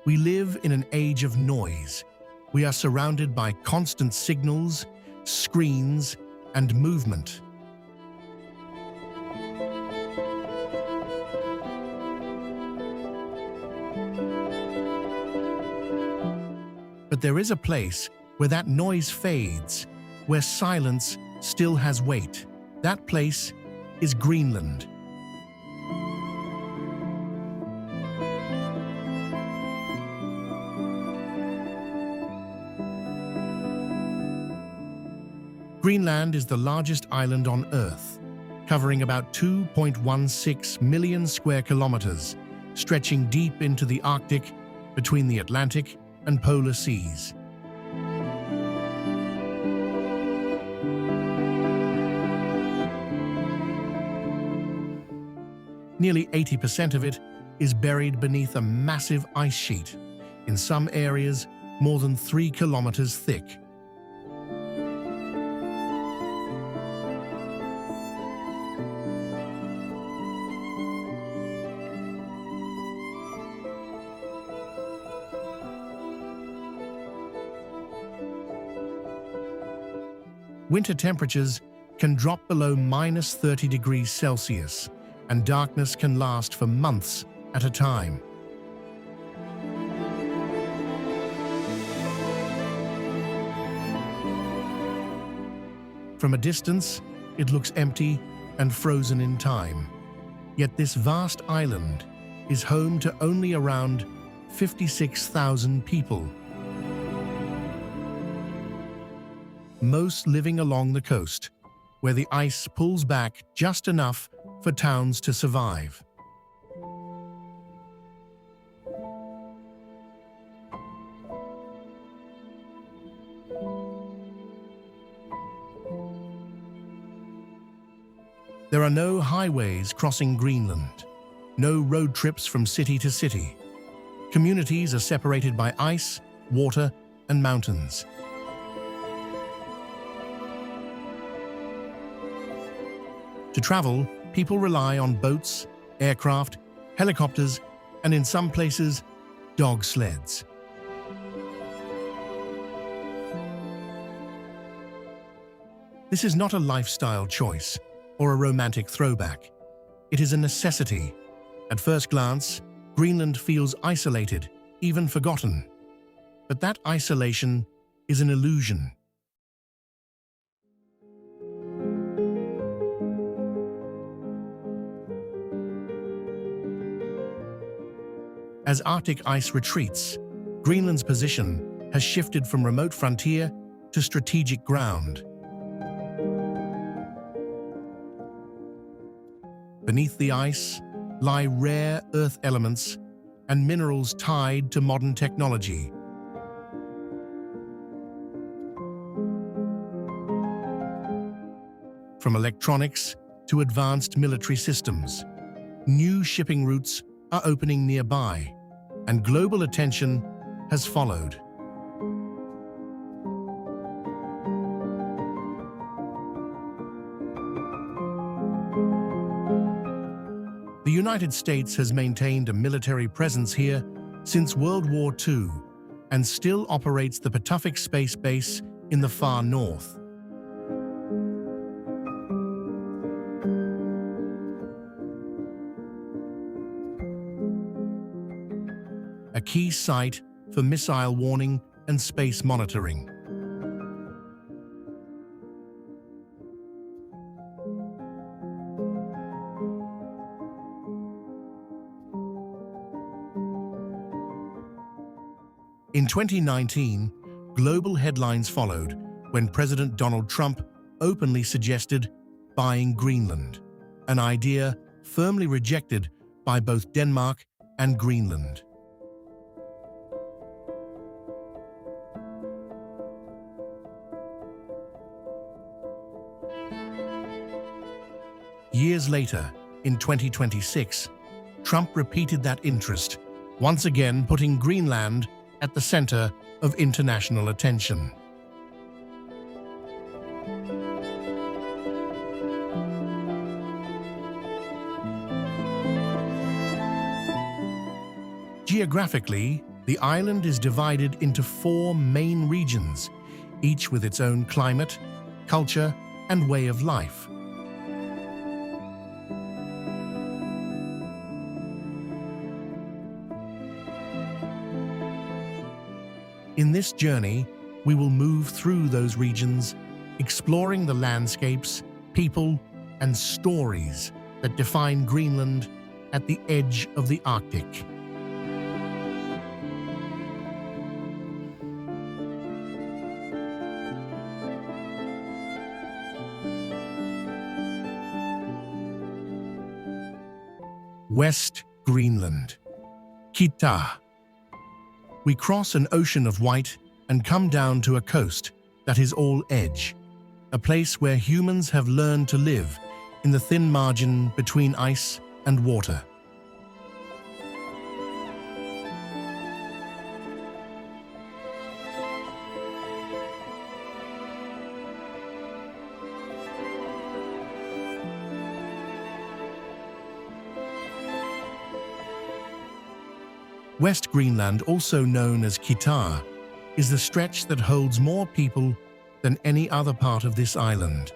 We live in an age of noise. We are surrounded by constant signals, screens, and movement. But there is a place where that noise fades, where silence still has weight. That place is Greenland. Greenland is the largest island on Earth, covering about 2.16 million square kilometers, stretching deep into the Arctic between the Atlantic and polar seas. Nearly 80% of it is buried beneath a massive ice sheet, in some areas more than 3 kilometers thick. Winter temperatures can drop below -30 degrees Celsius, and darkness can last for months at a time. From a distance, it looks empty and frozen in time. Yet this vast island is home to only around 56,000 people, most living along the coast, where the ice pulls back just enough for towns to survive. There are no highways crossing Greenland, no road trips from city to city. Communities are separated by ice, water, and mountains. To travel, people rely on boats, aircraft, helicopters, and in some places, dog sleds. This is not a lifestyle choice or a romantic throwback. It is a necessity. At first glance, Greenland feels isolated, even forgotten. But that isolation is an illusion. As Arctic ice retreats, Greenland's position has shifted from remote frontier to strategic ground. Beneath the ice lie rare earth elements and minerals tied to modern technology. From electronics to advanced military systems, new shipping routes are opening nearby, and global attention has followed. The United States has maintained a military presence here since World War II and still operates the Pituffik space base in the far north. A key site for missile warning and space monitoring. In 2019, global headlines followed when President Donald Trump openly suggested buying Greenland, an idea firmly rejected by both Denmark and Greenland. Years later, in 2026, Trump repeated that interest, once again putting Greenland at the center of international attention. Geographically, The island is divided into 4 main regions, each with its own climate, culture, and way of life. In this journey, we will move through those regions, exploring the landscapes, people, and stories that define Greenland at the edge of the Arctic. West Greenland, Kitaa. We cross an ocean of white and come down to a coast that is all edge, a place where humans have learned to live in the thin margin between ice and water. West Greenland, also known as Kitaa, is the stretch that holds more people than any other part of this island.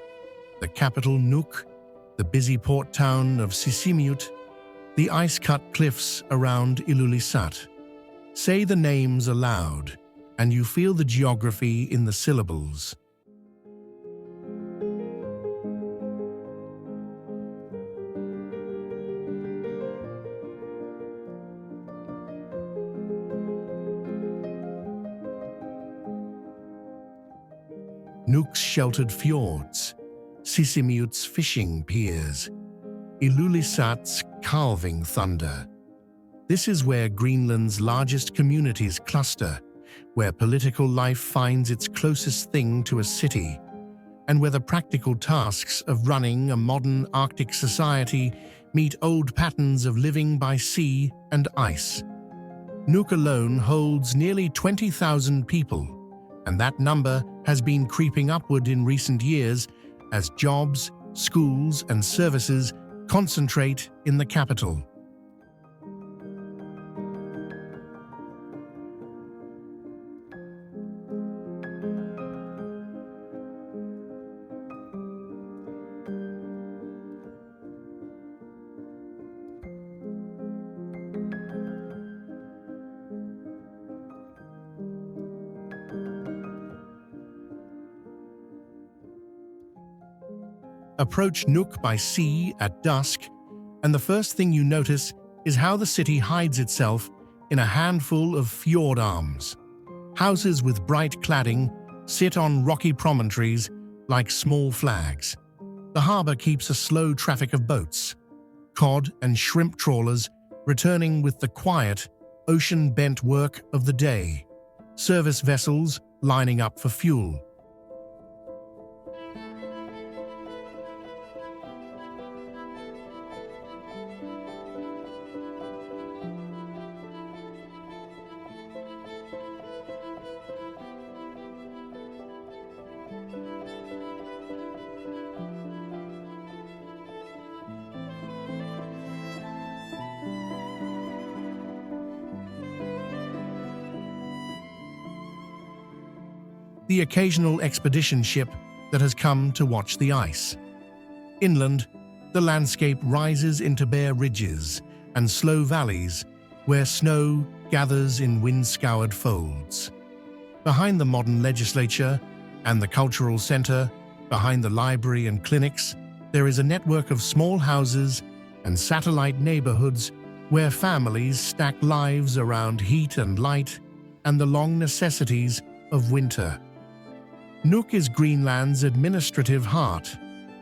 The capital Nuuk, the busy port town of Sisimiut, the ice-cut cliffs around Ilulissat. Say the names aloud, and you feel the geography in the syllables. Nuuk's sheltered fjords, Sisimiut's fishing piers, Ilulissat's calving thunder. This is where Greenland's largest communities cluster, where political life finds its closest thing to a city, and where the practical tasks of running a modern Arctic society meet old patterns of living by sea and ice. Nuuk alone holds nearly 20,000 people, and that number has been creeping upward in recent years as jobs, schools, and services concentrate in the capital. Approach Nuuk by sea at dusk, and the first thing you notice is how the city hides itself in a handful of fjord arms. Houses with bright cladding sit on rocky promontories like small flags. The harbour keeps a slow traffic of boats, cod and shrimp trawlers returning with the quiet, ocean-bent work of the day, service vessels lining up for fuel. The occasional expedition ship that has come to watch the ice. Inland, the landscape rises into bare ridges and slow valleys where snow gathers in wind-scoured folds. Behind the modern legislature and the cultural centre, behind the library and clinics, there is a network of small houses and satellite neighbourhoods where families stack lives around heat and light and the long necessities of winter. Nuuk is Greenland's administrative heart,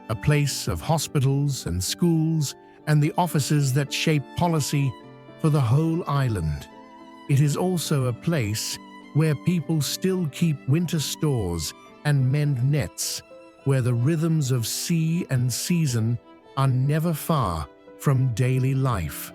a place of hospitals and schools and the offices that shape policy for the whole island. It is also a place where people still keep winter stores and mend nets, where the rhythms of sea and season are never far from daily life.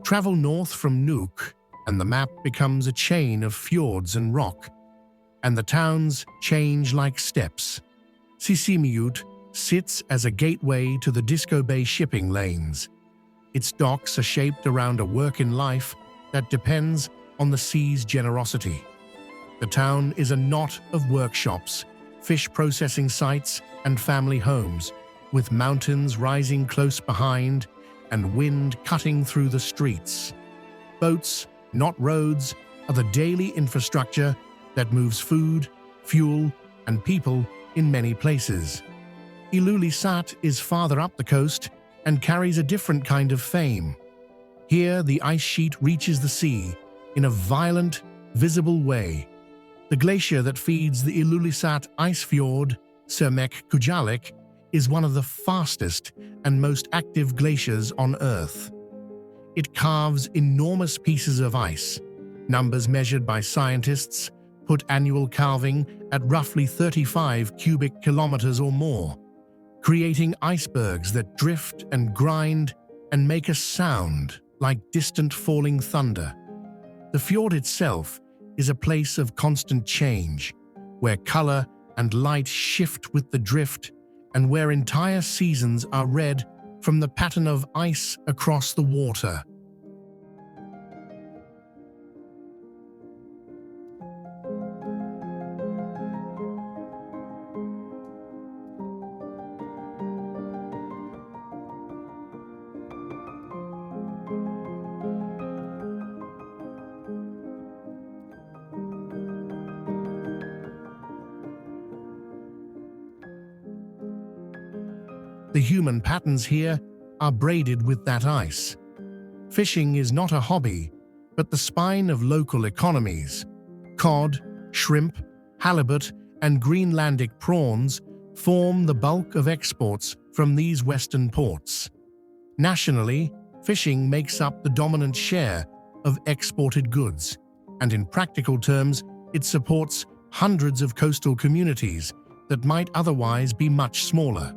Travel north from Nuuk, and the map becomes a chain of fjords and rock, and the towns change like steps. Sisimiut sits as a gateway to the Disco Bay shipping lanes. Its docks are shaped around a work in life that depends on the sea's generosity. The town is a knot of workshops, fish processing sites, and family homes, with mountains rising close behind and wind cutting through the streets. Boats, not roads, are the daily infrastructure that moves food, fuel, and people in many places. Ilulissat is farther up the coast and carries a different kind of fame. Here, the ice sheet reaches the sea in a violent, visible way. The glacier that feeds the Ilulissat Icefjord, Kujalleq, is one of the fastest and most active glaciers on Earth. It carves enormous pieces of ice. Numbers measured by scientists put annual calving at roughly 35 cubic kilometers or more, creating icebergs that drift and grind and make a sound like distant falling thunder. The fjord itself is a place of constant change, where color and light shift with the drift and where entire seasons are read from the pattern of ice across the water. The human patterns here are braided with that ice. Fishing is not a hobby, but the spine of local economies. Cod, shrimp, halibut, and Greenlandic prawns form the bulk of exports from these western ports. Nationally, fishing makes up the dominant share of exported goods, and in practical terms, it supports hundreds of coastal communities that might otherwise be much smaller.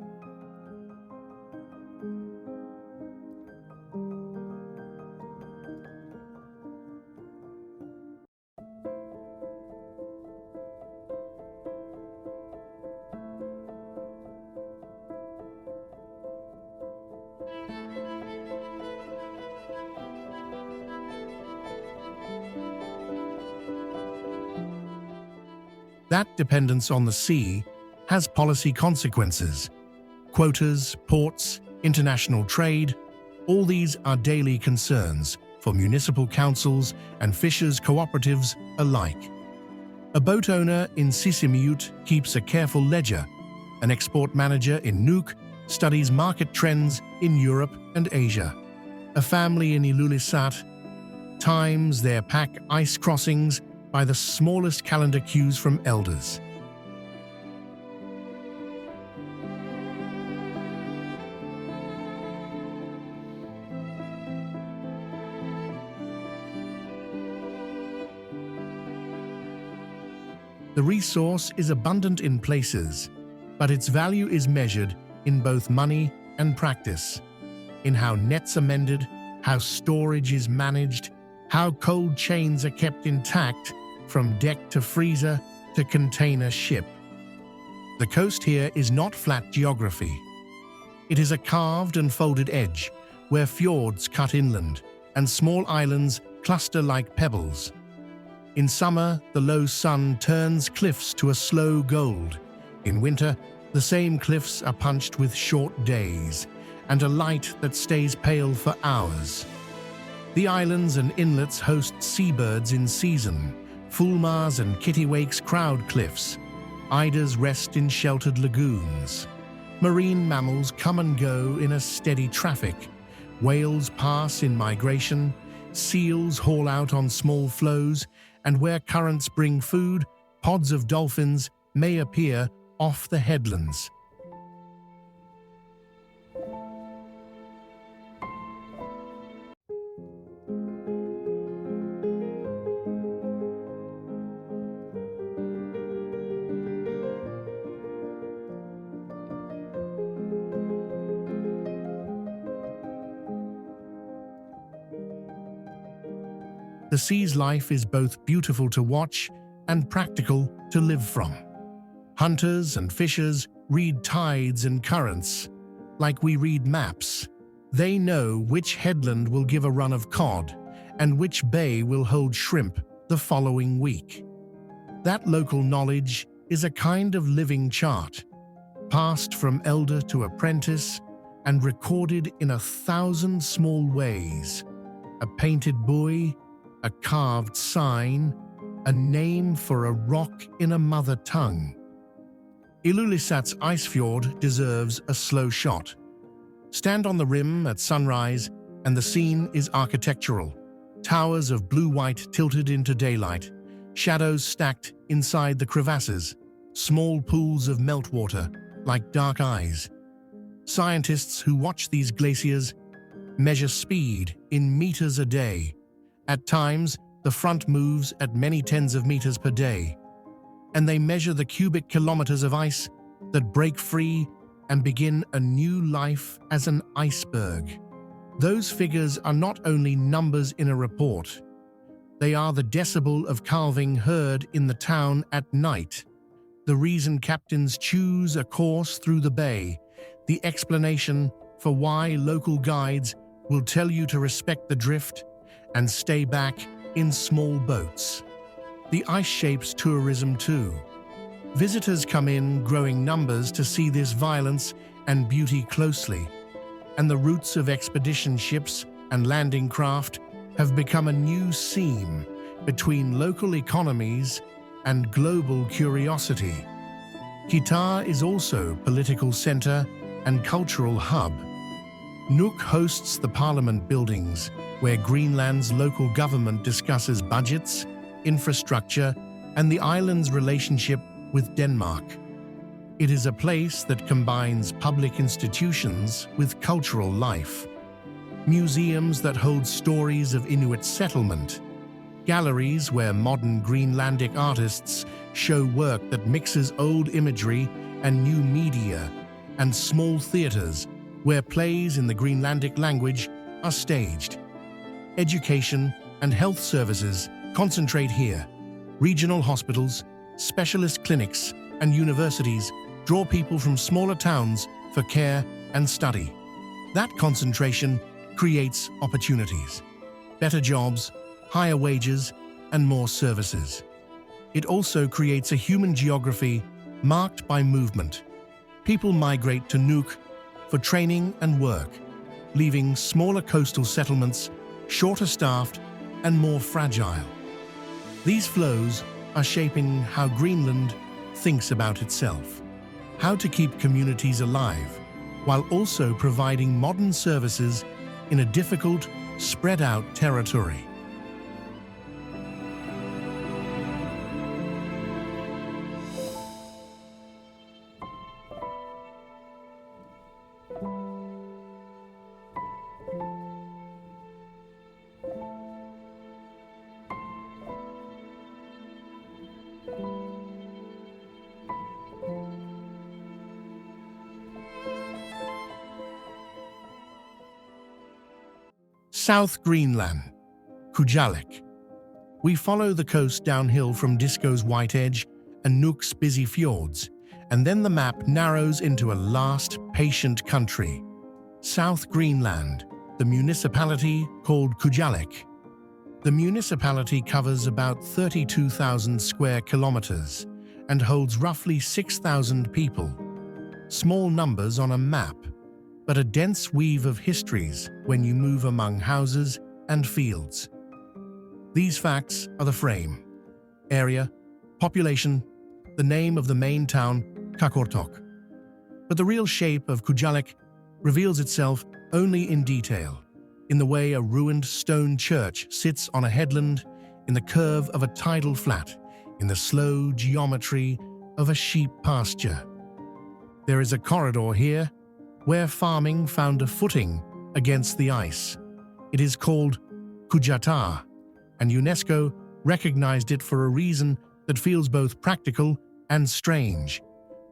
That dependence on the sea has policy consequences. Quotas, ports, international trade, all these are daily concerns for municipal councils and fishers' cooperatives alike. A boat owner in Sisimiut keeps a careful ledger. An export manager in Nuuk studies market trends in Europe and Asia. A family in Ilulissat times their pack ice crossings by the smallest calendar cues from elders. The resource is abundant in places, but its value is measured in both money and practice, in how nets are mended, how storage is managed, how cold chains are kept intact from deck to freezer to container ship. The coast here is not flat geography. It is a carved and folded edge where fjords cut inland and small islands cluster like pebbles. In summer, the low sun turns cliffs to a slow gold. In winter, the same cliffs are punched with short days and a light that stays pale for hours. The islands and inlets host seabirds in season. Fulmars and kittiwakes crowd cliffs. Eidas rest in sheltered lagoons. Marine mammals come and go in a steady traffic. Whales pass in migration. Seals haul out on small flows, and where currents bring food, pods of dolphins may appear off the headlands. the sea's life is both beautiful to watch and practical to live from. Hunters and fishers read tides and currents like we read maps. They know which headland will give a run of cod and which bay will hold shrimp the following week. That local knowledge is a kind of living chart, passed from elder to apprentice and recorded in 1,000 small ways. A painted buoy, a carved sign, a name for a rock in a mother tongue. Ilulissat's Icefjord deserves a slow shot. Stand on the rim at sunrise and the scene is architectural. Towers of blue-white tilted into daylight, shadows stacked inside the crevasses, small pools of meltwater like dark eyes. Scientists who watch these glaciers measure speed in meters a day. At times, the front moves at many tens of meters per day, and they measure the cubic kilometers of ice that break free and begin a new life as an iceberg. Those figures are not only numbers in a report, they are the decibel of calving heard in the town at night, the reason captains choose a course through the bay, the explanation for why local guides will tell you to respect the drift and stay back in small boats. The ice shapes tourism too. Visitors come in growing numbers to see this violence and beauty closely, and the routes of expedition ships and landing craft have become a new seam between local economies and global curiosity. Kitaa is also political center and cultural hub. Nuuk hosts the parliament buildings, where Greenland's local government discusses budgets, infrastructure, and the island's relationship with Denmark. It is a place that combines public institutions with cultural life. Museums that hold stories of Inuit settlement, galleries where modern Greenlandic artists show work that mixes old imagery and new media, and small theaters where plays in the Greenlandic language are staged. Education and health services concentrate here. Regional hospitals, specialist clinics, and universities draw people from smaller towns for care and study. That concentration creates opportunities, better jobs, higher wages, and more services. It also creates a human geography marked by movement. People migrate to Nuuk for training and work, leaving smaller coastal settlements shorter staffed and more fragile. These flows are shaping how Greenland thinks about itself, how to keep communities alive, while also providing modern services in a difficult, spread-out territory. South Greenland, Kujalleq. We follow the coast downhill from Disko's white edge and Nuuk's busy fjords, and then the map narrows into a last, patient country. South Greenland, the municipality called Kujalleq. The municipality covers about 32,000 square kilometers and holds roughly 6,000 people. Small numbers on a map, but a dense weave of histories when you move among houses and fields. These facts are the frame: area, population, the name of the main town, Qaqortoq. But the real shape of Kujalleq reveals itself only in detail, in the way a ruined stone church sits on a headland, in the curve of a tidal flat, in the slow geometry of a sheep pasture. There is a corridor here where farming found a footing against the ice. It is called Kujalleq, and UNESCO recognized it for a reason that feels both practical and strange.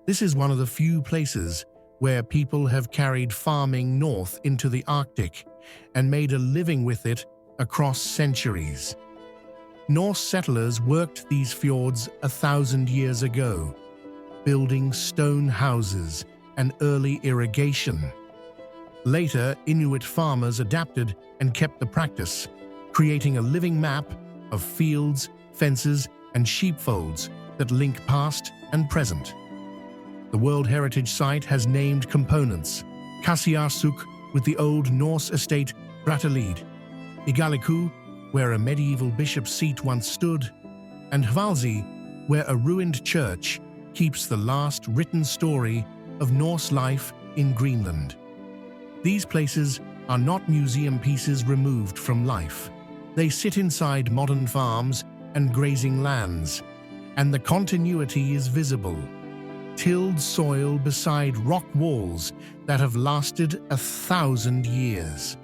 This is one of the few places where people have carried farming north into the Arctic and made a living with it across centuries. Norse settlers worked these fjords 1,000 years ago, building stone houses and early irrigation. Later, Inuit farmers adapted and kept the practice, creating a living map of fields, fences, and sheepfolds that link past and present. The World Heritage Site has named components: Qaanaaq with the Old Norse estate Brattahlid, Kujalleq, where a medieval bishop's seat once stood, and Hvalsey, where a ruined church keeps the last written story of Norse life in Greenland. These places are not museum pieces removed from life. They sit inside modern farms and grazing lands, and the continuity is visible. Tilled soil beside rock walls that have lasted 1,000 years.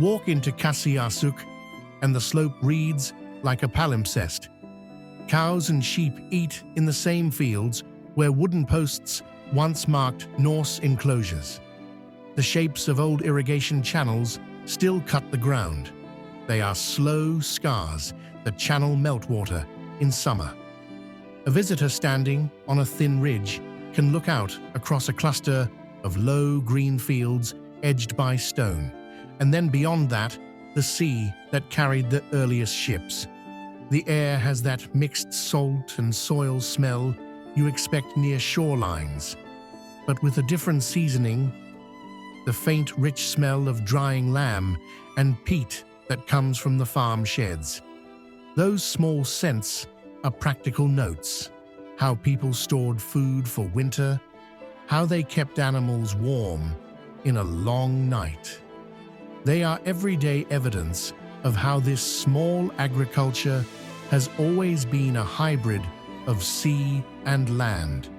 Walk into Qaanaaq, and the slope reads like a palimpsest. Cows and sheep eat in the same fields where wooden posts once marked Norse enclosures. The shapes of old irrigation channels still cut the ground. They are slow scars that channel meltwater in summer. A visitor standing on a thin ridge can look out across a cluster of low green fields edged by stone. And then beyond that, the sea that carried the earliest ships. The air has that mixed salt and soil smell you expect near shorelines, but with a different seasoning: the faint, rich smell of drying lamb and peat that comes from the farm sheds. Those small scents are practical notes: how people stored food for winter, how they kept animals warm in a long night. They are everyday evidence of how this small agriculture has always been a hybrid of sea and land.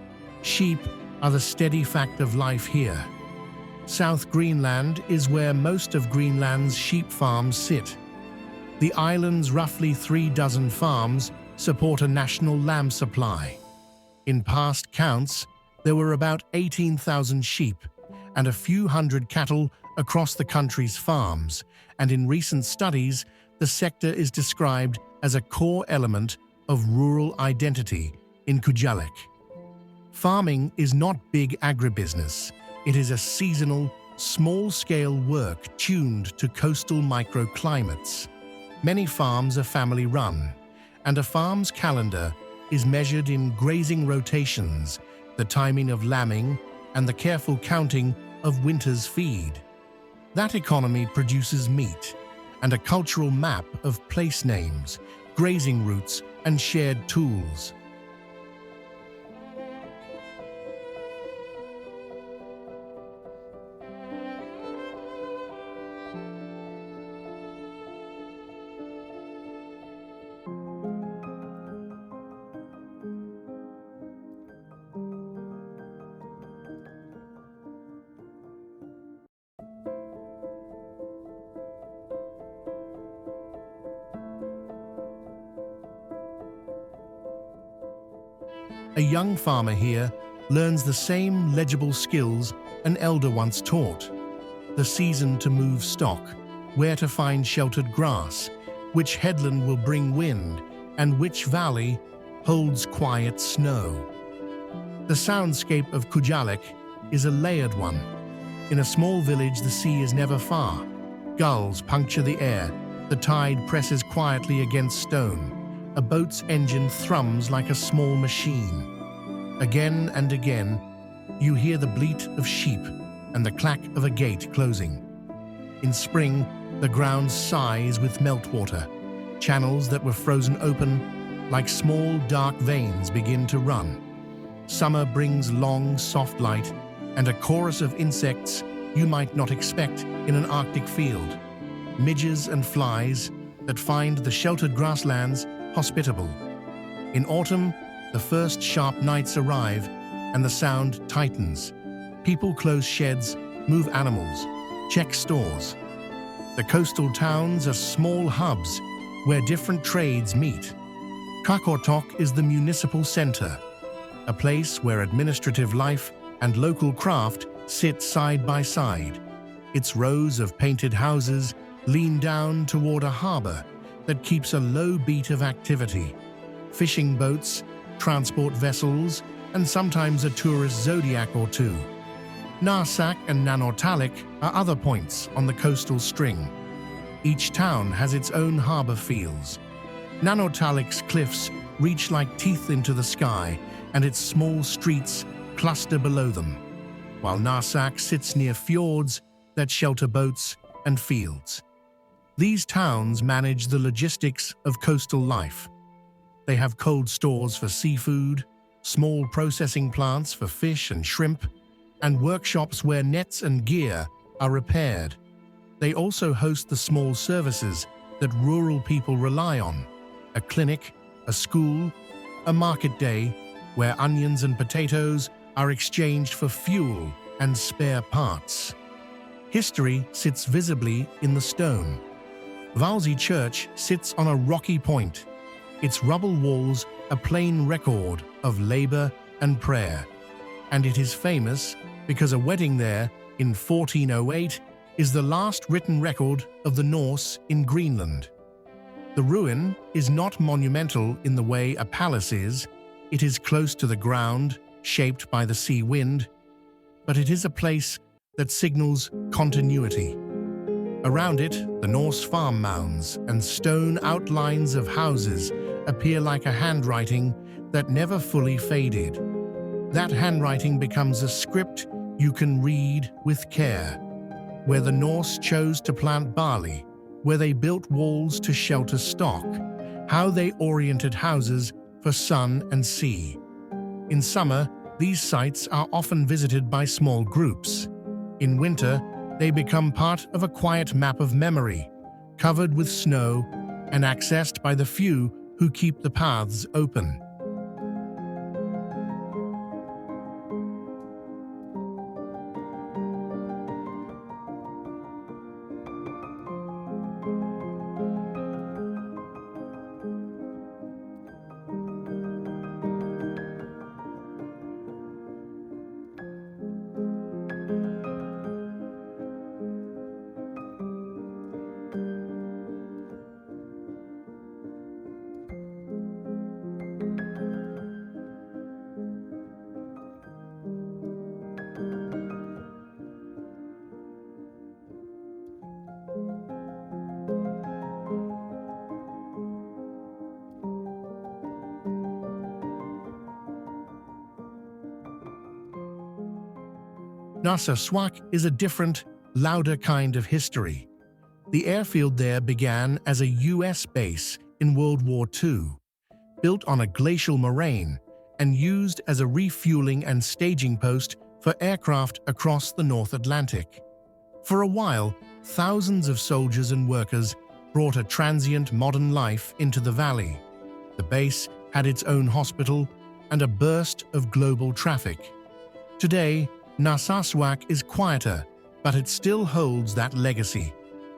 Sheep are the steady fact of life here. South Greenland is where most of Greenland's sheep farms sit. The island's roughly 3 dozen farms support a national lamb supply. In past counts, there were about 18,000 sheep and a few hundred cattle across the country's farms, and in recent studies, the sector is described as a core element of rural identity in Kujalleq. Farming is not big agribusiness. It is a seasonal, small-scale work tuned to coastal microclimates. Many farms are family-run, and a farm's calendar is measured in grazing rotations, the timing of lambing, and the careful counting of winter's feed. That economy produces meat and a cultural map of place names, grazing routes, and shared tools. A young farmer here learns the same legible skills an elder once taught: the season to move stock, where to find sheltered grass, which headland will bring wind, and which valley holds quiet snow. The soundscape of Kujalleq is a layered one. In a small village, the sea is never far. Gulls puncture the air, the tide presses quietly against stone. A boat's engine thrums like a small machine. Again and again, you hear the bleat of sheep and the clack of a gate closing. In spring, the ground sighs with meltwater. Channels that were frozen open, like small dark veins, begin to run. Summer brings long, soft light and a chorus of insects you might not expect in an Arctic field. Midges and flies that find the sheltered grasslands hospitable. In autumn, the first sharp nights arrive and the sound tightens. People close sheds, move animals, check stores. The coastal towns are small hubs where different trades meet. Qaanaaq is the municipal center, a place where administrative life and local craft sit side by side. Its rows of painted houses lean down toward a harbor that keeps a low beat of activity. Fishing boats, transport vessels, and sometimes a tourist zodiac or two. Narsarsuaq and Nanortalik are other points on the coastal string. Each town has its own harbor fields. Nanortalik's cliffs reach like teeth into the sky, and its small streets cluster below them, while Narsarsuaq sits near fjords that shelter boats and fields. These towns manage the logistics of coastal life. They have cold stores for seafood, small processing plants for fish and shrimp, and workshops where nets and gear are repaired. They also host the small services that rural people rely on: a clinic, a school, a market day where onions and potatoes are exchanged for fuel and spare parts. History sits visibly in the stone. Valsey Church sits on a rocky point, its rubble walls a plain record of labor and prayer, and it is famous because a wedding there in 1408 is the last written record of the Norse in Greenland. The ruin is not monumental in the way a palace is. It is close to the ground, shaped by the sea wind, but it is a place that signals continuity. Around it, the Norse farm mounds and stone outlines of houses appear like a handwriting that never fully faded. That handwriting becomes a script you can read with care, where the Norse chose to plant barley, where they built walls to shelter stock, how they oriented houses for sun and sea. In summer, these sites are often visited by small groups. In winter, they become part of a quiet map of memory, covered with snow and accessed by the few who keep the paths open. Narsarsuaq is a different, louder kind of history. The airfield there began as a US base in World War II, built on a glacial moraine and used as a refueling and staging post for aircraft across the North Atlantic. For a while, thousands of soldiers and workers brought a transient modern life into the valley. The base had its own hospital and a burst of global traffic. Today, Narsarsuaq is quieter, but it still holds that legacy.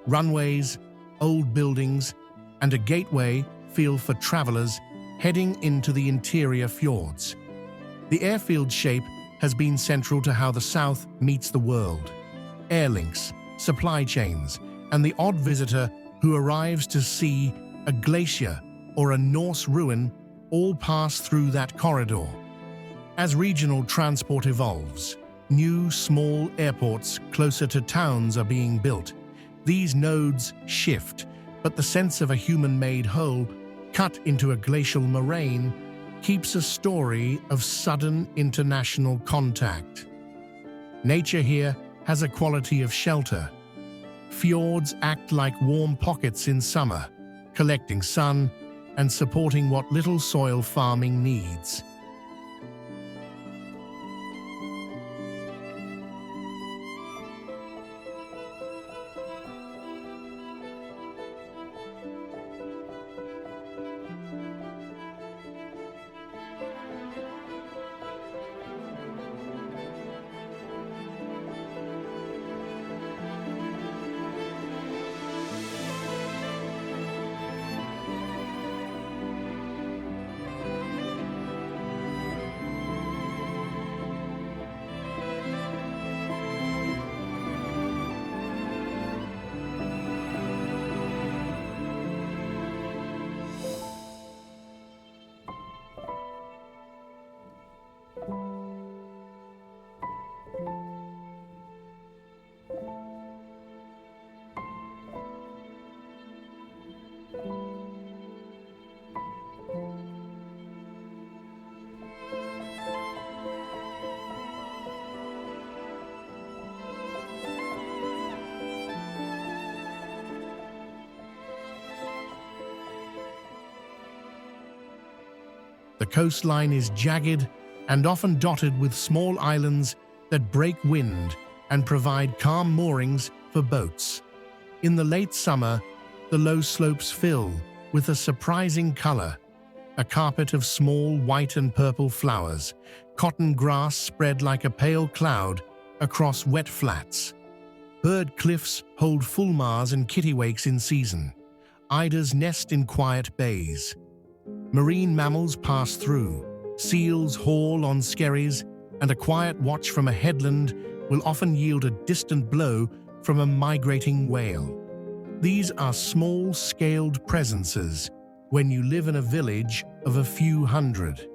Runways, old buildings, and a gateway feel for travelers heading into the interior fjords. The airfield shape has been central to how the South meets the world. Air links, supply chains, and the odd visitor who arrives to see a glacier or a Norse ruin all pass through that corridor. As regional transport evolves, new small airports closer to towns are being built. These nodes shift, but the sense of a human-made hole cut into a glacial moraine keeps a story of sudden international contact. Nature here has a quality of shelter. Fjords act like warm pockets in summer, collecting sun and supporting what little soil farming needs. The coastline is jagged and often dotted with small islands that break wind and provide calm moorings for boats. In the late summer, the low slopes fill with a surprising color, a carpet of small white and purple flowers, cotton grass spread like a pale cloud across wet flats. Bird cliffs hold fulmars and kittiwakes in season. Eiders nest in quiet bays. Marine mammals pass through. Seals haul on skerries, and a quiet watch from a headland will often yield a distant blow from a migrating whale. These are small-scaled presences when you live in a village of a few hundred.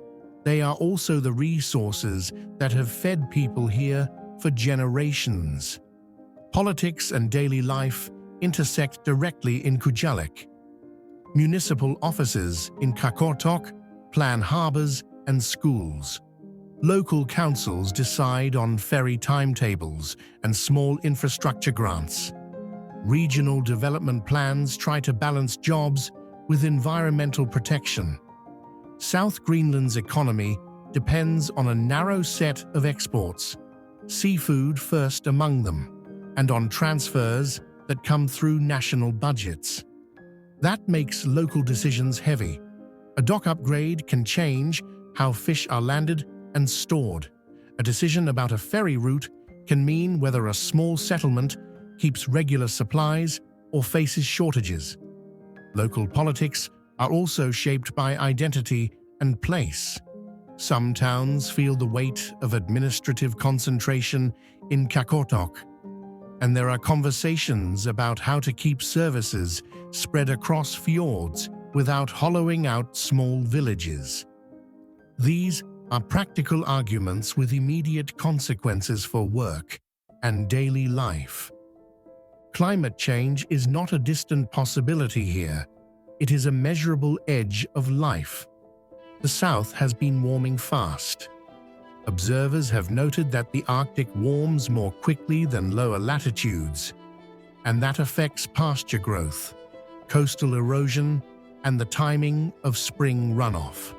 They are also the resources that have fed people here for generations. Politics and daily life intersect directly in Kujalleq. Municipal offices in Qaanaaq plan harbors and schools. Local councils decide on ferry timetables and small infrastructure grants. Regional development plans try to balance jobs with environmental protection. South Greenland's economy depends on a narrow set of exports, seafood first among them, and on transfers that come through national budgets. That makes local decisions heavy. A dock upgrade can change how fish are landed and stored. A decision about a ferry route can mean whether a small settlement keeps regular supplies or faces shortages. Local politics are also shaped by identity and place. Some towns feel the weight of administrative concentration in Qaanaaq, and there are conversations about how to keep services spread across fjords without hollowing out small villages. These are practical arguments with immediate consequences for work and daily life. Climate change is not a distant possibility here. It is a measurable edge of life. The South has been warming fast. Observers have noted that the Arctic warms more quickly than lower latitudes, and that affects pasture growth, coastal erosion, and the timing of spring runoff.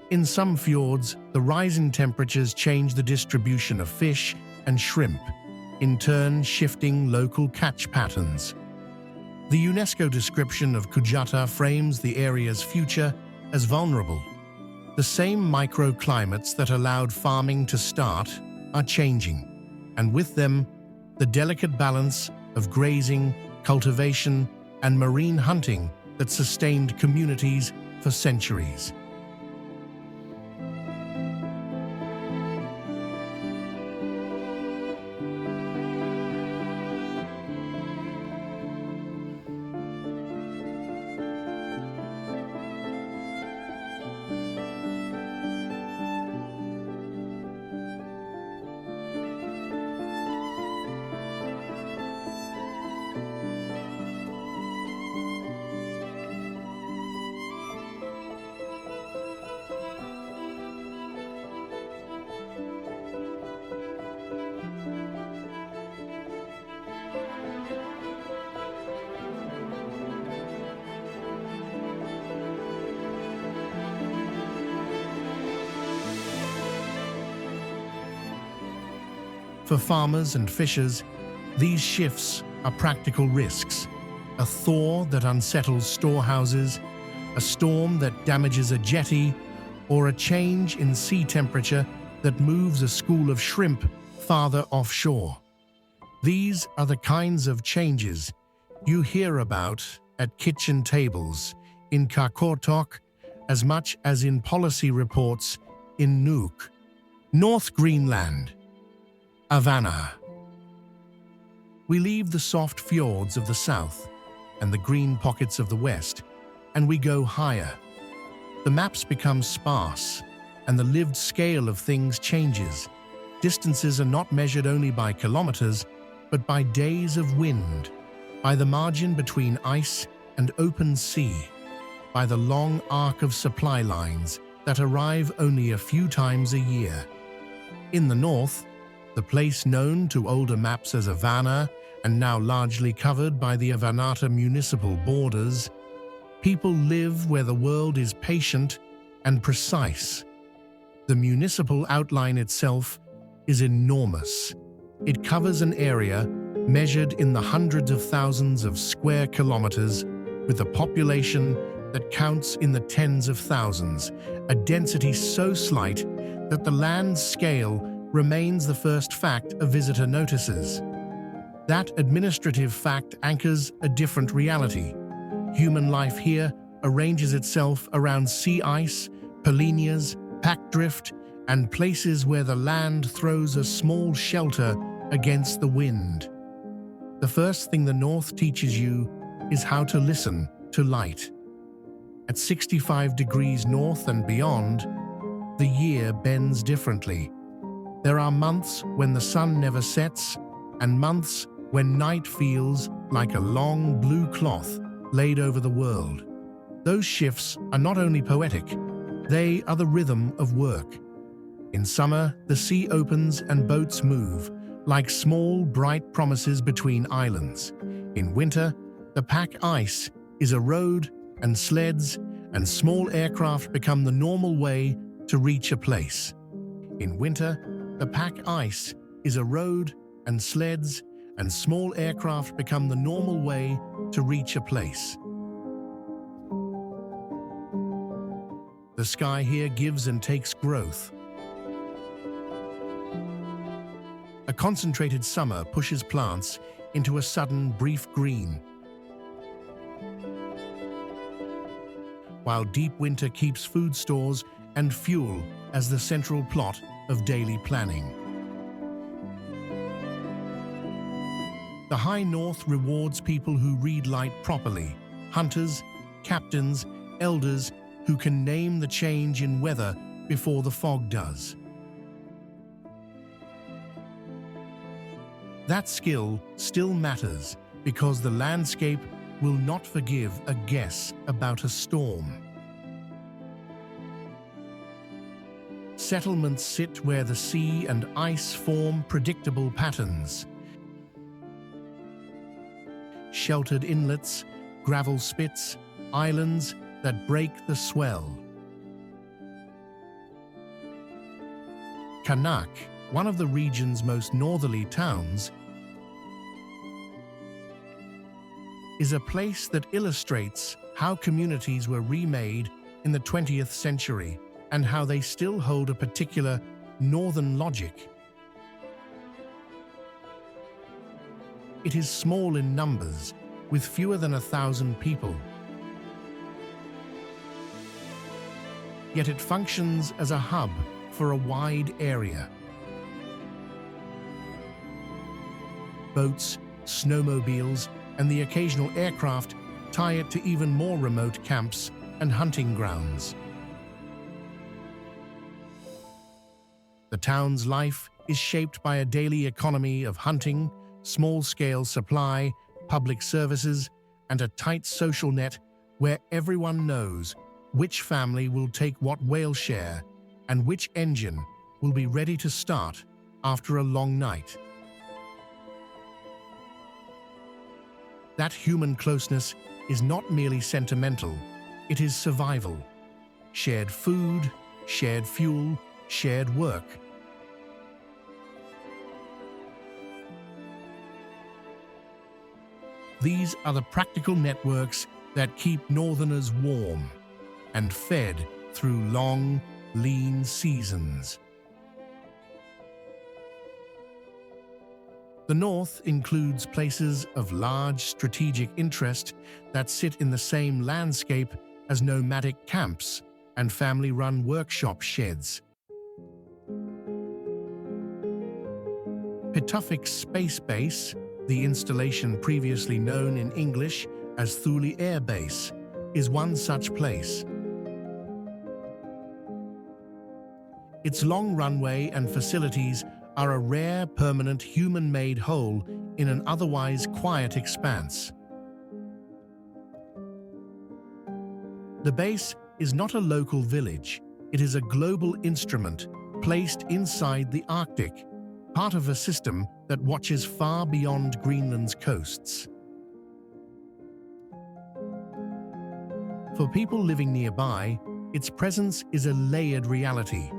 In some fjords, the rise in temperatures change the distribution of fish and shrimp, in turn shifting local catch patterns. The UNESCO description of Kujalleq frames the area's future as vulnerable. The same microclimates that allowed farming to start are changing, and with them, the delicate balance of grazing, cultivation, and marine hunting that sustained communities for centuries. For farmers and fishers, these shifts are practical risks. A thaw that unsettles storehouses, a storm that damages a jetty, or a change in sea temperature that moves a school of shrimp farther offshore. These are the kinds of changes you hear about at kitchen tables in Qaanaaq as much as in policy reports in Nuuk, North Greenland, Avannaata. We leave the soft fjords of the south and the green pockets of the west, and we go higher. The maps become sparse, and the lived scale of things changes. Distances are not measured only by kilometers, but by days of wind, by the margin between ice and open sea, by the long arc of supply lines that arrive only a few times a year. In the north, the place known to older maps as Avannaata and now largely covered by the Avannaata municipal borders, people live where the world is patient and precise. The municipal outline itself is enormous. It covers an area measured in the hundreds of thousands of square kilometers, with a population that counts in the tens of thousands, a density so slight that the land scale remains the first fact a visitor notices. That administrative fact anchors a different reality. Human life here arranges itself around sea ice, polynyas, pack drift, and places where the land throws a small shelter against the wind. The first thing the North teaches you is how to listen to light. At 65 degrees north and beyond, the year bends differently. There are months when the sun never sets, and months when night feels like a long blue cloth laid over the world. Those shifts are not only poetic, they are the rhythm of work. In summer, the sea opens and boats move, like small, bright promises between islands. In winter, the pack ice is a road, and sleds and small aircraft become the normal way to reach a place. In winter, the pack ice is a road, and sleds and small aircraft become the normal way to reach a place. The sky here gives and takes growth. A concentrated summer pushes plants into a sudden brief green, while deep winter keeps food stores and fuel as the central plot of daily planning. The high north rewards people who read light properly, hunters, captains, elders who can name the change in weather before the fog does. That skill still matters because the landscape will not forgive a guess about a storm. Settlements sit where the sea and ice form predictable patterns. Sheltered inlets, gravel spits, islands that break the swell. Qaanaaq, one of the region's most northerly towns, is a place that illustrates how communities were remade in the 20th century and how they still hold a particular northern logic. It is small in numbers, with fewer than 1,000 people. Yet it functions as a hub for a wide area. Boats, snowmobiles, and the occasional aircraft tie it to even more remote camps and hunting grounds. The town's life is shaped by a daily economy of hunting, small-scale supply, public services, and a tight social net where everyone knows which family will take what whale share and which engine will be ready to start after a long night. That human closeness is not merely sentimental, it is survival. Shared food, shared fuel, shared work. These are the practical networks that keep Northerners warm and fed through long, lean seasons. The North includes places of large strategic interest that sit in the same landscape as nomadic camps and family-run workshop sheds. Pituffik's space base, the installation previously known in English as Thule Air Base, is one such place. Its long runway and facilities are a rare, permanent, human-made whole in an otherwise quiet expanse. The base is not a local village. It is a global instrument placed inside the Arctic, part of a system that watches far beyond Greenland's coasts. For people living nearby, its presence is a layered reality.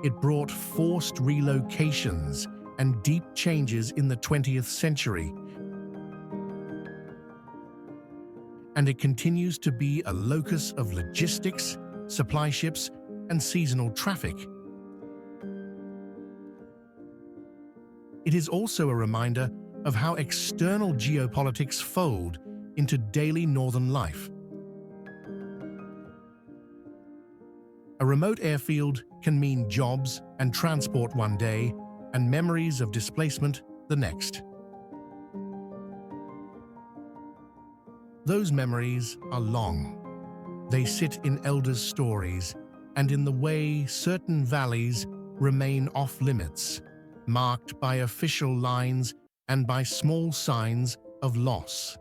It brought forced relocations and deep changes in the 20th century, and it continues to be a locus of logistics, supply ships, and seasonal traffic. It is also a reminder of how external geopolitics fold into daily northern life. A remote airfield can mean jobs and transport one day, and memories of displacement the next. Those memories are long. They sit in elders' stories and in the way certain valleys remain off-limits, marked by official lines and by small signs of loss.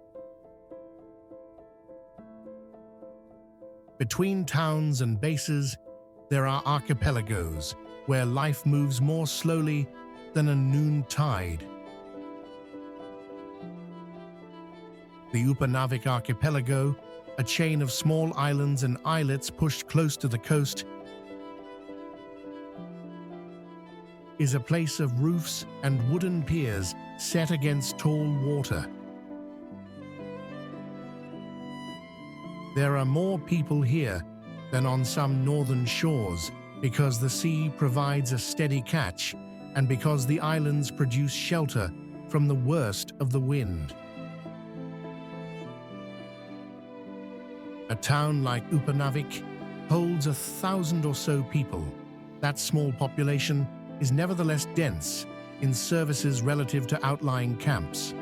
Between towns and bases, there are archipelagos where life moves more slowly than a noon tide. The Upernavik archipelago, a chain of small islands and islets pushed close to the coast, is a place of roofs and wooden piers set against tall water. There are more people here than on some northern shores because the sea provides a steady catch and because the islands produce shelter from the worst of the wind. A town like Upernavik holds 1,000 or so people. That small population is nevertheless dense in services relative to outlying camps.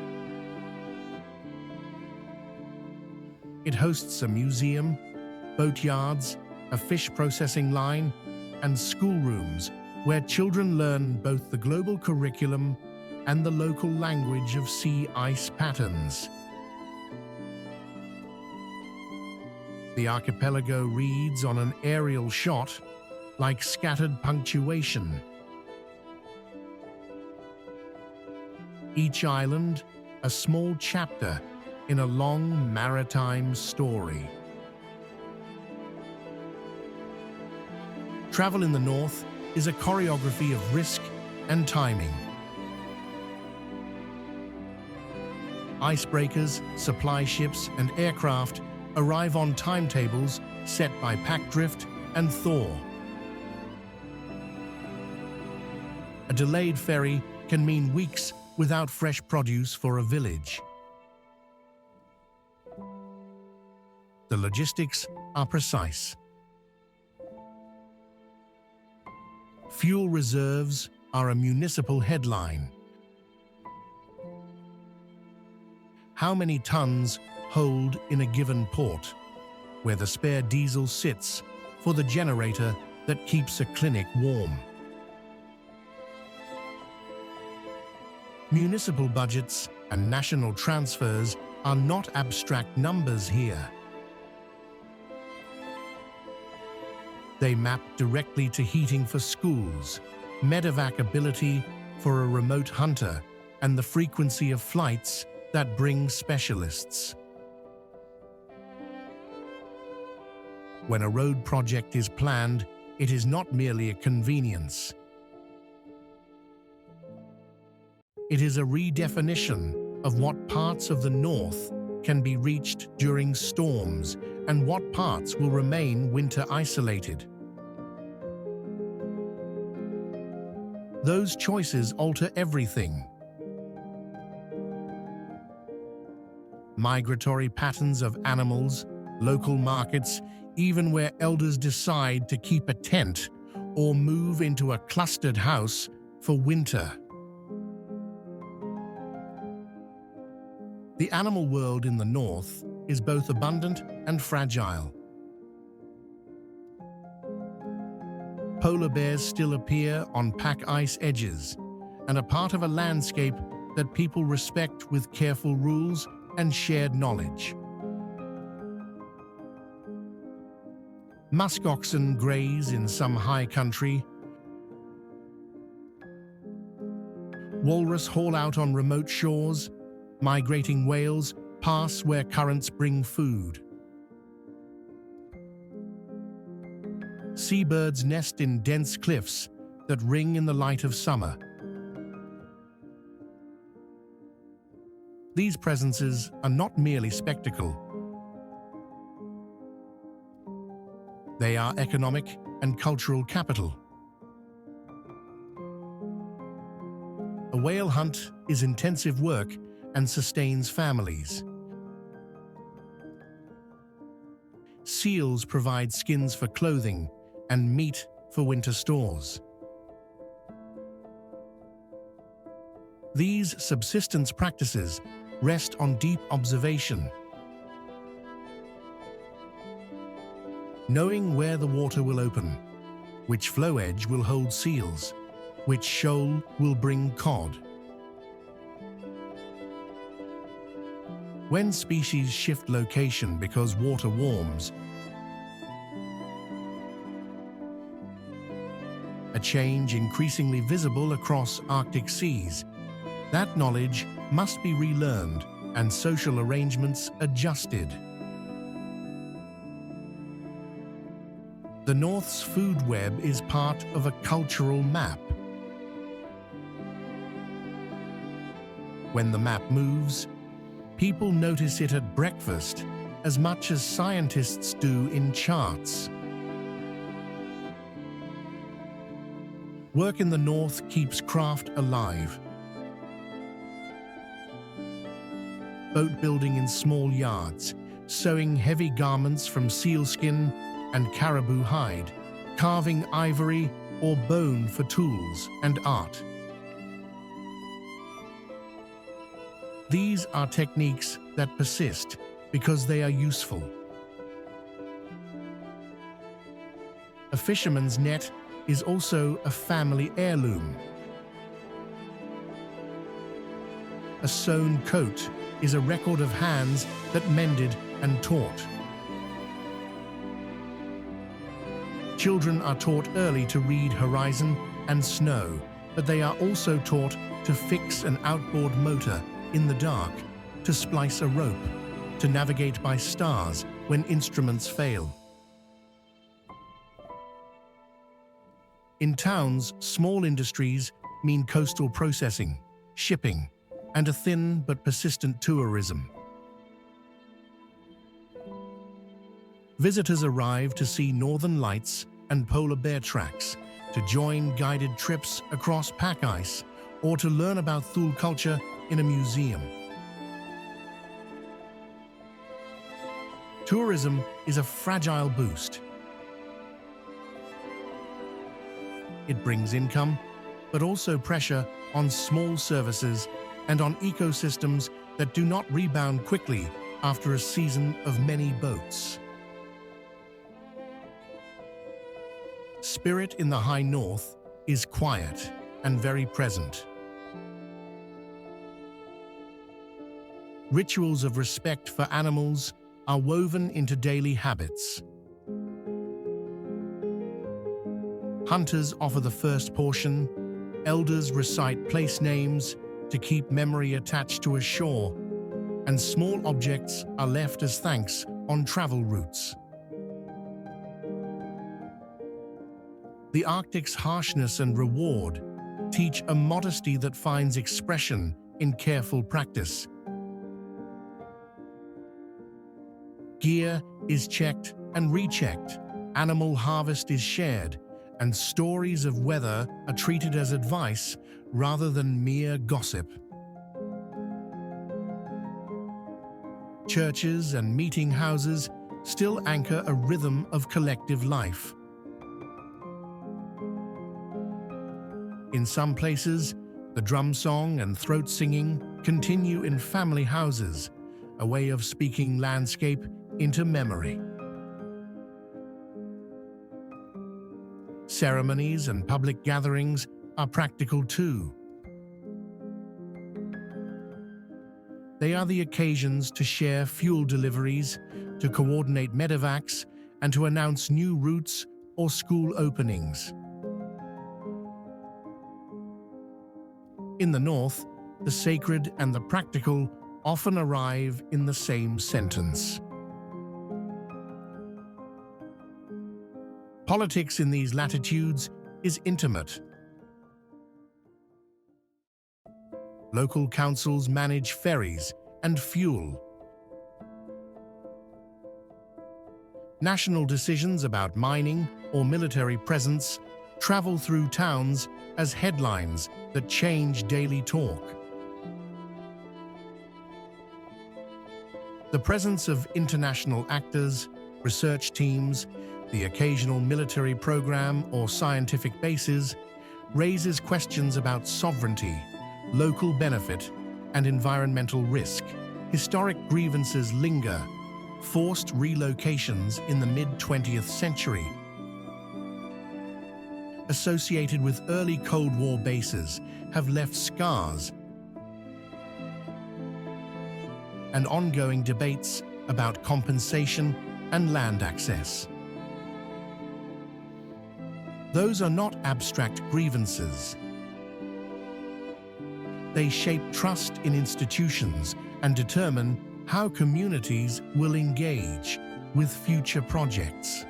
It hosts a museum, boatyards, a fish processing line, and schoolrooms where children learn both the global curriculum and the local language of sea ice patterns. The archipelago reads on an aerial shot like scattered punctuation. Each island, a small chapter in a long maritime story. Travel in the north is a choreography of risk and timing. Icebreakers, supply ships, and aircraft arrive on timetables set by pack drift and thaw. A delayed ferry can mean weeks without fresh produce for a village. The logistics are precise. Fuel reserves are a municipal headline. How many tons hold in a given port, where the spare diesel sits for the generator that keeps a clinic warm? Municipal budgets and national transfers are not abstract numbers here. They map directly to heating for schools, medevac ability for a remote hunter, and the frequency of flights that bring specialists. When a road project is planned, it is not merely a convenience. It is a redefinition of what parts of the north can be reached during storms and what parts will remain winter isolated. Those choices alter everything. Migratory patterns of animals, local markets, even where elders decide to keep a tent or move into a clustered house for winter. The animal world in the north is both abundant and fragile. Polar bears still appear on pack ice edges and are part of a landscape that people respect with careful rules and shared knowledge. Musk oxen graze in some high country. Walrus haul out on remote shores. Migrating whales pass where currents bring food. Seabirds nest in dense cliffs that ring in the light of summer. These presences are not merely spectacle. They are economic and cultural capital. A whale hunt is intensive work and sustains families. Seals provide skins for clothing and meat for winter stores. These subsistence practices rest on deep observation. Knowing where the water will open, which flow edge will hold seals, which shoal will bring cod. When species shift location because water warms, a change increasingly visible across Arctic seas, that knowledge must be relearned and social arrangements adjusted. The North's food web is part of a cultural map. When the map moves, people notice it at breakfast as much as scientists do in charts. Work in the North keeps craft alive. Boat building in small yards, sewing heavy garments from sealskin and caribou hide, carving ivory or bone for tools and art. These are techniques that persist because they are useful. A fisherman's net is also a family heirloom. A sewn coat is a record of hands that mended and taught. Children are taught early to read horizon and snow, but they are also taught to fix an outboard motor in the dark, to splice a rope, to navigate by stars when instruments fail. In towns, small industries mean coastal processing, shipping, and a thin but persistent tourism. Visitors arrive to see northern lights and polar bear tracks, to join guided trips across pack ice, or to learn about Thule culture in a museum. Tourism is a fragile boost. It brings income, but also pressure on small services and on ecosystems that do not rebound quickly after a season of many boats. Spirit in the high north is quiet and very present. Rituals of respect for animals are woven into daily habits. Hunters offer the first portion, elders recite place names to keep memory attached to a shore, and small objects are left as thanks on travel routes. The Arctic's harshness and reward teach a modesty that finds expression in careful practice. Gear is checked and rechecked, animal harvest is shared, and stories of weather are treated as advice rather than mere gossip. Churches and meeting houses still anchor a rhythm of collective life. In some places, the drum song and throat singing continue in family houses, a way of speaking landscape into memory. Ceremonies and public gatherings are practical too. They are the occasions to share fuel deliveries, to coordinate medevacs, and to announce new routes or school openings. In the North, the sacred and the practical often arrive in the same sentence. Politics in these latitudes is intimate. Local councils manage ferries and fuel. National decisions about mining or military presence travel through towns as headlines that change daily talk. The presence of international actors, research teams, the occasional military program or scientific bases raises questions about sovereignty, local benefit, and environmental risk. Historic grievances linger. Forced relocations in the mid-20th century, associated with early Cold War bases, have left scars, and ongoing debates about compensation and land access. Those are not abstract grievances. They shape trust in institutions and determine how communities will engage with future projects.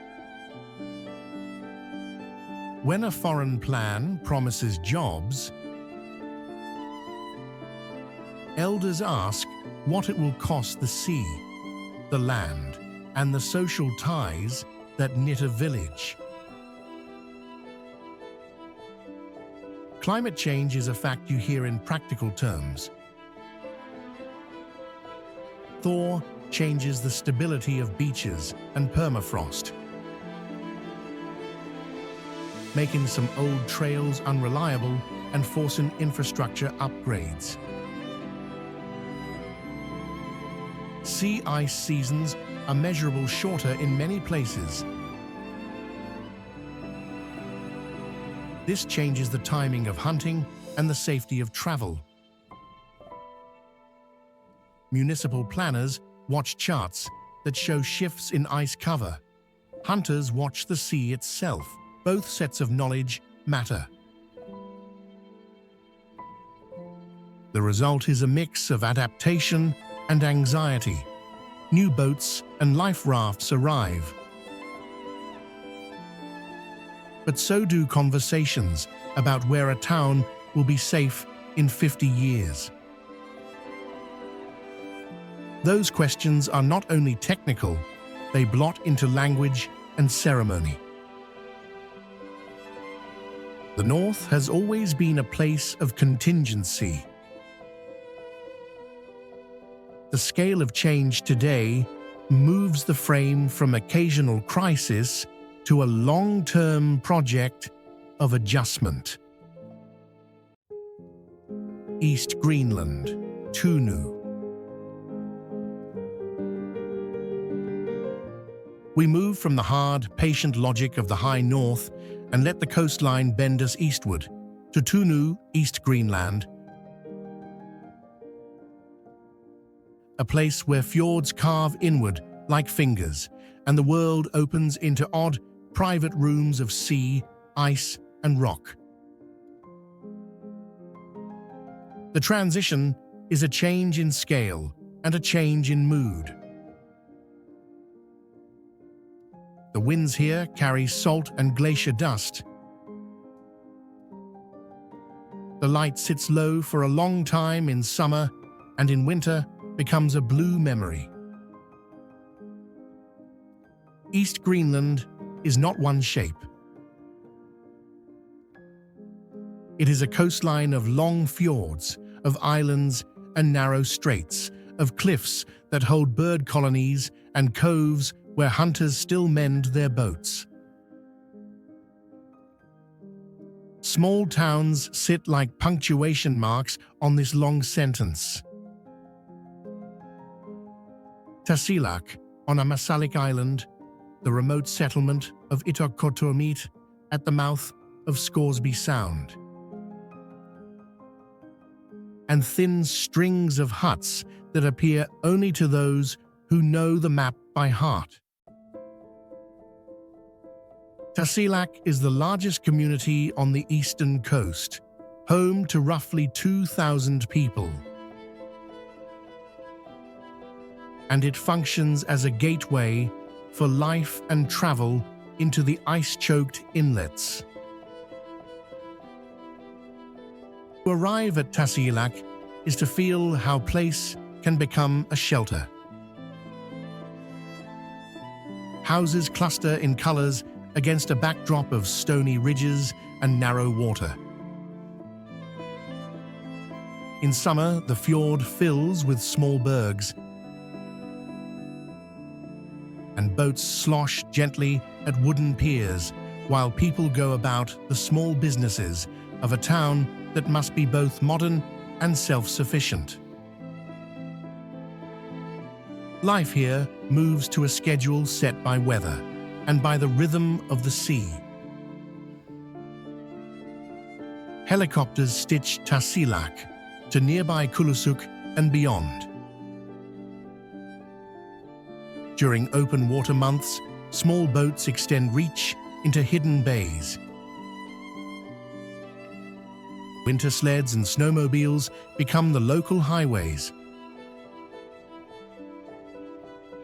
When a foreign plan promises jobs, elders ask what it will cost the sea, the land, and the social ties that knit a village. Climate change is a fact you hear in practical terms. Thaw changes the stability of beaches and permafrost, making some old trails unreliable and forcing infrastructure upgrades. Sea ice seasons are measurable shorter in many places. This changes the timing of hunting and the safety of travel. Municipal planners watch charts that show shifts in ice cover. Hunters watch the sea itself. Both sets of knowledge matter. The result is a mix of adaptation and anxiety. New boats and life rafts arrive. But so do conversations about where a town will be safe in 50 years. Those questions are not only technical, they blot into language and ceremony. The North has always been a place of contingency. The scale of change today moves the frame from occasional crisis to a long-term project of adjustment. East Greenland, Tunu. We move from the hard, patient logic of the high north and let the coastline bend us eastward to Tunu, East Greenland, a place where fjords carve inward like fingers and the world opens into odd, private rooms of sea, ice, and rock. The transition is a change in scale and a change in mood. The winds here carry salt and glacier dust. The light sits low for a long time in summer and in winter becomes a blue memory. East Greenland is not one shape. It is a coastline of long fjords, of islands and narrow straits, of cliffs that hold bird colonies and coves where hunters still mend their boats. Small towns sit like punctuation marks on this long sentence. Tasiilaq, on Amasalik Island, the remote settlement of Itokkoturmeet at the mouth of Scoresby Sound. And thin strings of huts that appear only to those who know the map by heart. Tasiilaq is the largest community on the eastern coast, home to roughly 2,000 people. And it functions as a gateway for life and travel into the ice-choked inlets. To arrive at Tasiilaq is to feel how place can become a shelter. Houses cluster in colors against a backdrop of stony ridges and narrow water. In summer, the fjord fills with small bergs, and boats slosh gently at wooden piers while people go about the small businesses of a town that must be both modern and self-sufficient. Life here moves to a schedule set by weather and by the rhythm of the sea. Helicopters stitch Tasiilaq to nearby Ilulissat and beyond. During open water months, small boats extend reach into hidden bays. Winter sleds and snowmobiles become the local highways.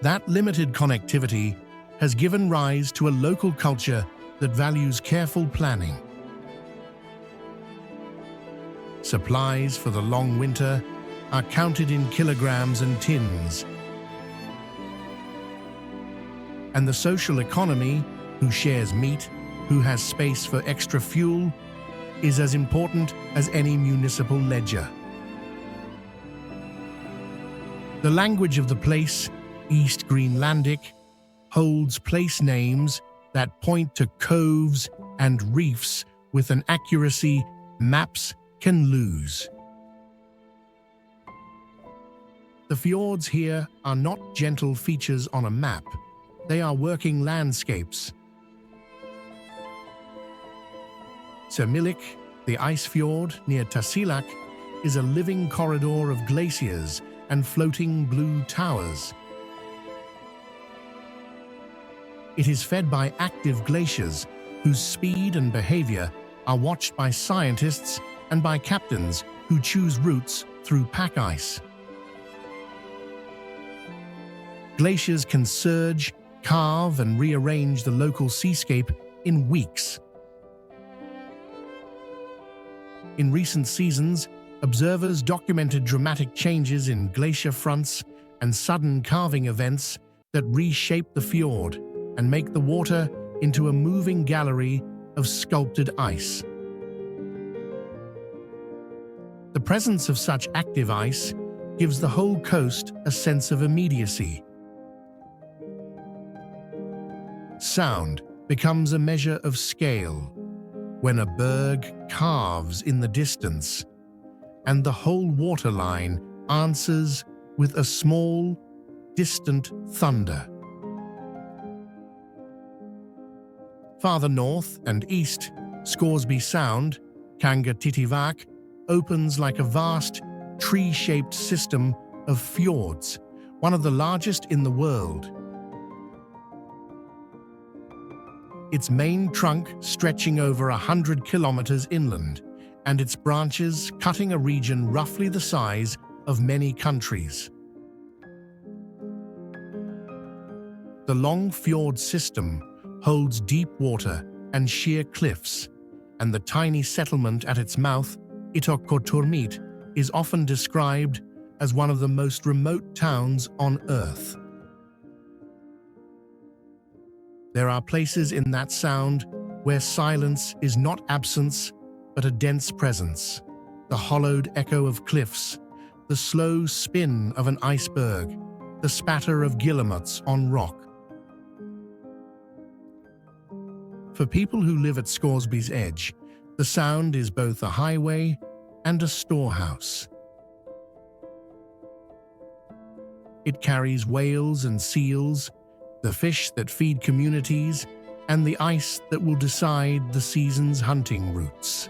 That limited connectivity has given rise to a local culture that values careful planning. Supplies for the long winter are counted in kilograms and tins. And the social economy, who shares meat, who has space for extra fuel, is as important as any municipal ledger. The language of the place, East Greenlandic, holds place names that point to coves and reefs with an accuracy maps can lose. The fjords here are not gentle features on a map. They are working landscapes. Sisimiut, the Icefjord near Tasiilaq, is a living corridor of glaciers and floating blue towers. It is fed by active glaciers whose speed and behavior are watched by scientists and by captains who choose routes through pack ice. Glaciers can surge, carve, and rearrange the local seascape in weeks. In recent seasons, observers documented dramatic changes in glacier fronts and sudden carving events that reshape the fjord and make the water into a moving gallery of sculpted ice. The presence of such active ice gives the whole coast a sense of immediacy. Sound becomes a measure of scale when a berg carves in the distance, and the whole waterline answers with a small, distant thunder. Farther north and east, Scoresby Sound, Qangattitiaq, opens like a vast, tree-shaped system of fjords, one of the largest in the world. Its main trunk stretching over 100 kilometers inland, and its branches cutting a region roughly the size of many countries. The long fjord system holds deep water and sheer cliffs, and the tiny settlement at its mouth, Itokkoturmit, is often described as one of the most remote towns on Earth. There are places in that sound where silence is not absence, but a dense presence, the hollowed echo of cliffs, the slow spin of an iceberg, the spatter of guillemots on rock. For people who live at Scoresby's edge, the sound is both a highway and a storehouse. It carries whales and seals, the fish that feed communities, and the ice that will decide the season's hunting routes.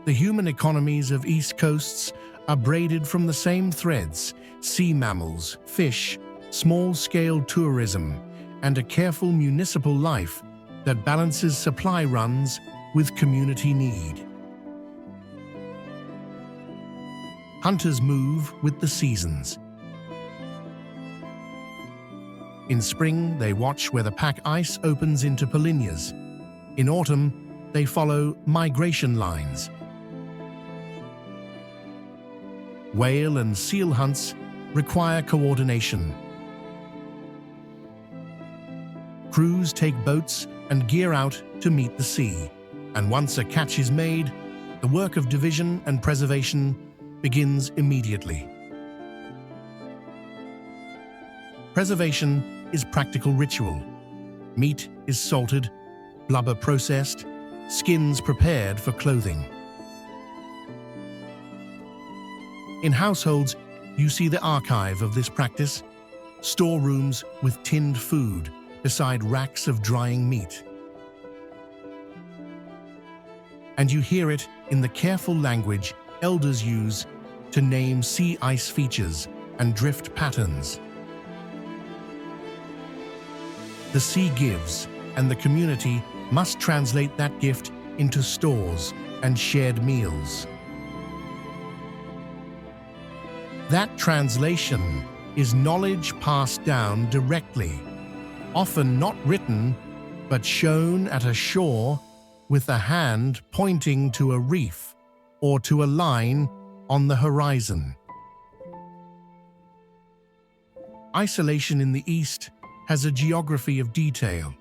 The human economies of East Coasts are braided from the same threads: sea mammals, fish, small-scale tourism, and a careful municipal life that balances supply runs with community need. Hunters move with the seasons. In spring, they watch where the pack ice opens into polynyas. In autumn, they follow migration lines. Whale and seal hunts require coordination. Crews take boats and gear out to meet the sea, and once a catch is made, the work of division and preservation begins immediately. Preservation is practical ritual. Meat is salted, blubber processed, skins prepared for clothing. In households, you see the archive of this practice, storerooms with tinned food beside racks of drying meat. And you hear it in the careful language elders use to name sea ice features and drift patterns. The sea gives, and the community must translate that gift into stores and shared meals. That translation is knowledge passed down directly, often not written, but shown at a shore with a hand pointing to a reef or to a line on the horizon. Isolation in the East has a geography of detail.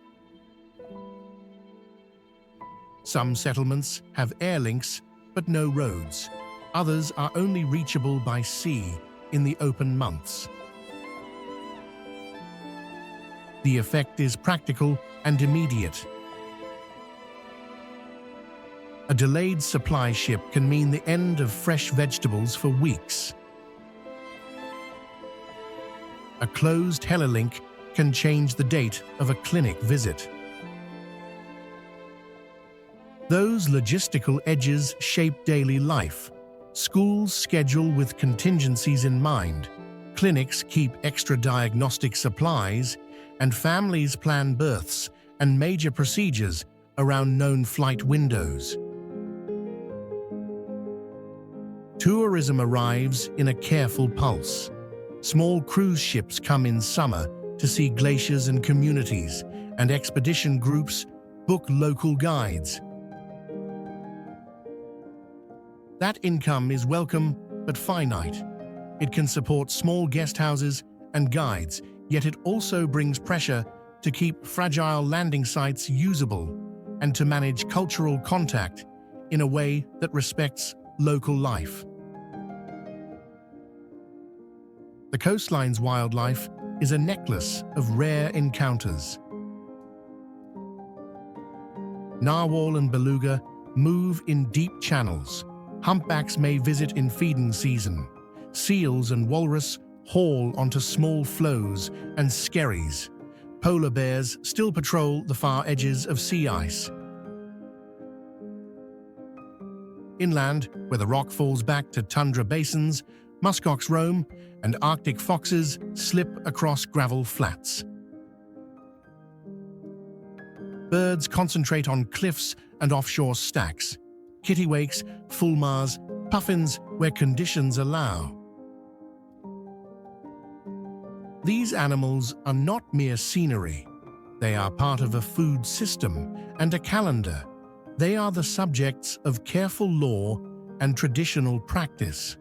Some settlements have air links, but no roads. Others are only reachable by sea in the open months. The effect is practical and immediate. A delayed supply ship can mean the end of fresh vegetables for weeks. A closed helilink can change the date of a clinic visit. Those logistical edges shape daily life. Schools schedule with contingencies in mind, clinics keep extra diagnostic supplies, and families plan births and major procedures around known flight windows. Tourism arrives in a careful pulse. Small cruise ships come in summer to see glaciers and communities, and expedition groups book local guides. That income is welcome but finite. It can support small guest houses and guides, yet it also brings pressure to keep fragile landing sites usable and to manage cultural contact in a way that respects local life. The coastline's wildlife is a necklace of rare encounters. Narwhal and beluga move in deep channels. Humpbacks may visit in feeding season. Seals and walrus haul onto small floes and skerries. Polar bears still patrol the far edges of sea ice. Inland, where the rock falls back to tundra basins, muskox roam and Arctic foxes slip across gravel flats. Birds concentrate on cliffs and offshore stacks. Kittiwakes, fulmars, puffins where conditions allow. These animals are not mere scenery. They are part of a food system and a calendar. They are the subjects of careful law and traditional practice.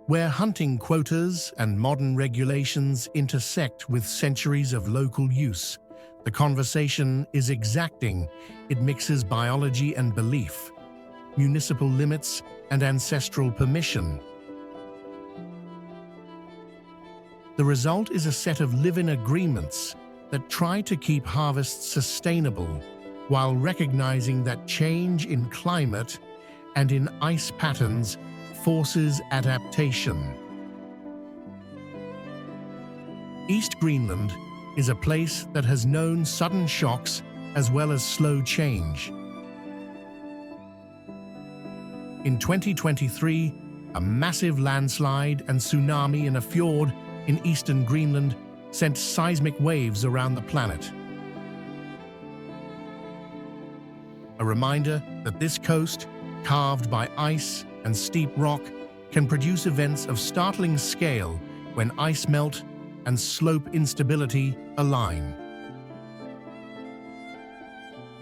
Where hunting quotas and modern regulations intersect with centuries of local use, the conversation is exacting. It mixes biology and belief, municipal limits and ancestral permission. The result is a set of live-in agreements that try to keep harvests sustainable while recognizing that change in climate and in ice patterns forces adaptation. East Greenland is a place that has known sudden shocks as well as slow change. In 2023, a massive landslide and tsunami in a fjord in eastern Greenland sent seismic waves around the planet. A reminder that this coast, carved by ice and steep rock, can produce events of startling scale when ice melt and slope instability align.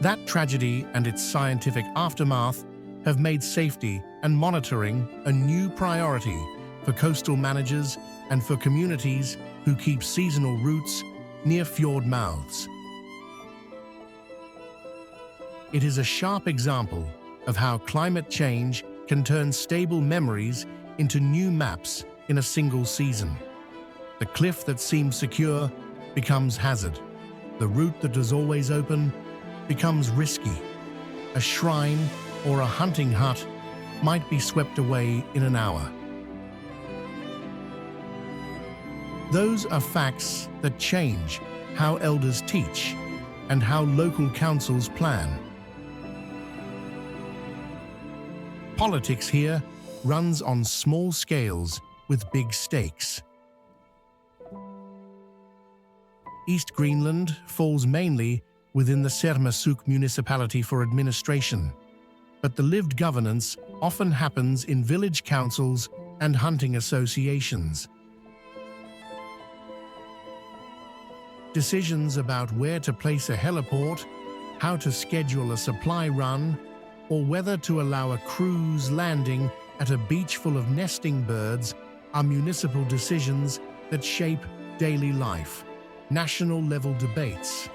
That tragedy and its scientific aftermath have made safety and monitoring a new priority for coastal managers and for communities who keep seasonal routes near fjord mouths. It is a sharp example of how climate change can turn stable memories into new maps in a single season. The cliff that seems secure becomes hazard. The route that is always open becomes risky. A shrine or a hunting hut might be swept away in an hour. Those are facts that change how elders teach and how local councils plan. Politics here runs on small scales with big stakes. East Greenland falls mainly within the Narsarsuaq municipality for administration, but the lived governance often happens in village councils and hunting associations. Decisions about where to place a heliport, how to schedule a supply run, or whether to allow a cruise landing at a beach full of nesting birds are municipal decisions that shape daily life, national-level debates.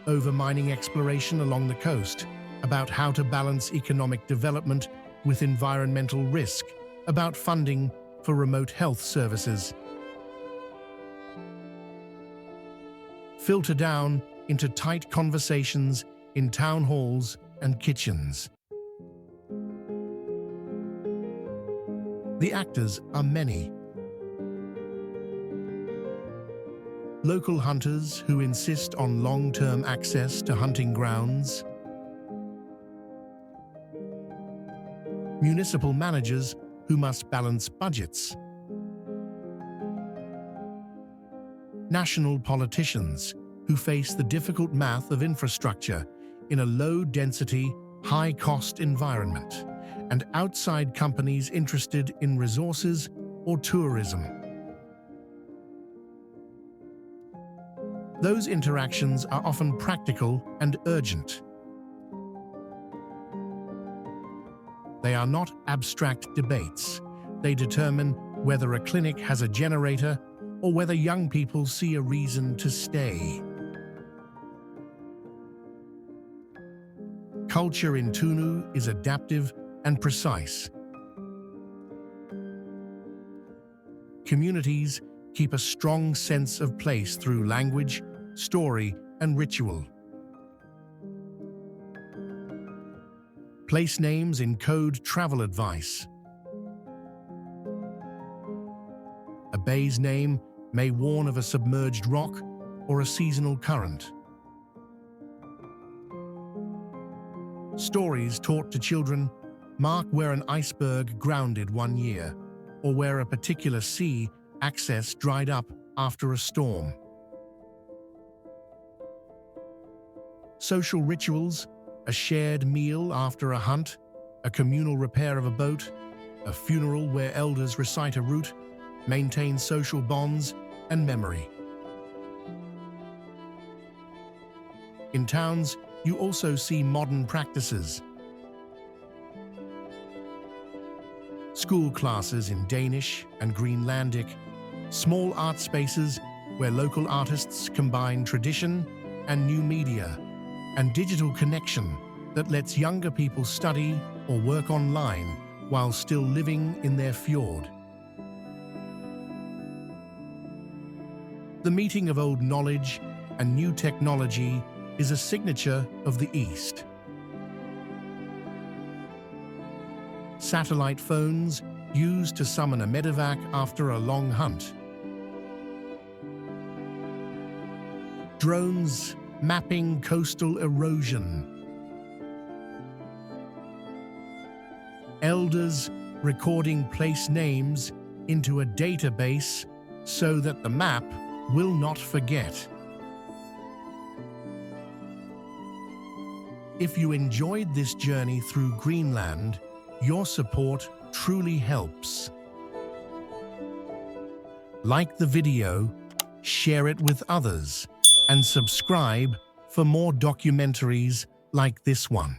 Over mining exploration along the coast, about how to balance economic development with environmental risk, about funding for remote health services. Filter down into tight conversations in town halls and kitchens. The actors are many. Local hunters who insist on long-term access to hunting grounds. Municipal managers who must balance budgets. National politicians who face the difficult math of infrastructure in a low-density, high-cost environment, and outside companies interested in resources or tourism. Those interactions are often practical and urgent. They are not abstract debates. They determine whether a clinic has a generator or whether young people see a reason to stay. Culture in Tunu is adaptive and precise. Communities keep a strong sense of place through language, story, and ritual. Place names encode travel advice. A bay's name may warn of a submerged rock or a seasonal current. Stories taught to children mark where an iceberg grounded one year, or where a particular sea access dried up after a storm. Social rituals, a shared meal after a hunt, a communal repair of a boat, a funeral where elders recite a route, maintain social bonds and memory. In towns, you also see modern practices. School classes in Danish and Greenlandic, small art spaces where local artists combine tradition and new media, and digital connection that lets younger people study or work online while still living in their fjord. The meeting of old knowledge and new technology is a signature of the East. Satellite phones used to summon a medevac after a long hunt. Drones mapping coastal erosion. Elders recording place names into a database so that the map will not forget. If you enjoyed this journey through Greenland, your support truly helps. Like the video, share it with others, and subscribe for more documentaries like this one.